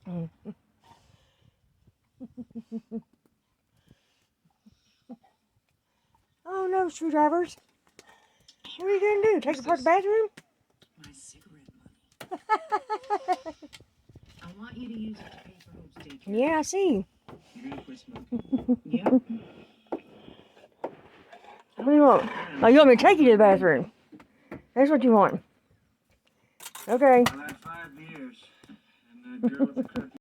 Oh no, screwdrivers. What are you going to do? Take apart the bathroom? My cigarette money. I want you to use it to pay for Hope's daycare. Yeah, I see. You're going to quit smoking? Yep. What do you want? Oh, you want me to take you to the bathroom? That's what you want. Okay. Well, I had 5 beers, and the girl with the cookie.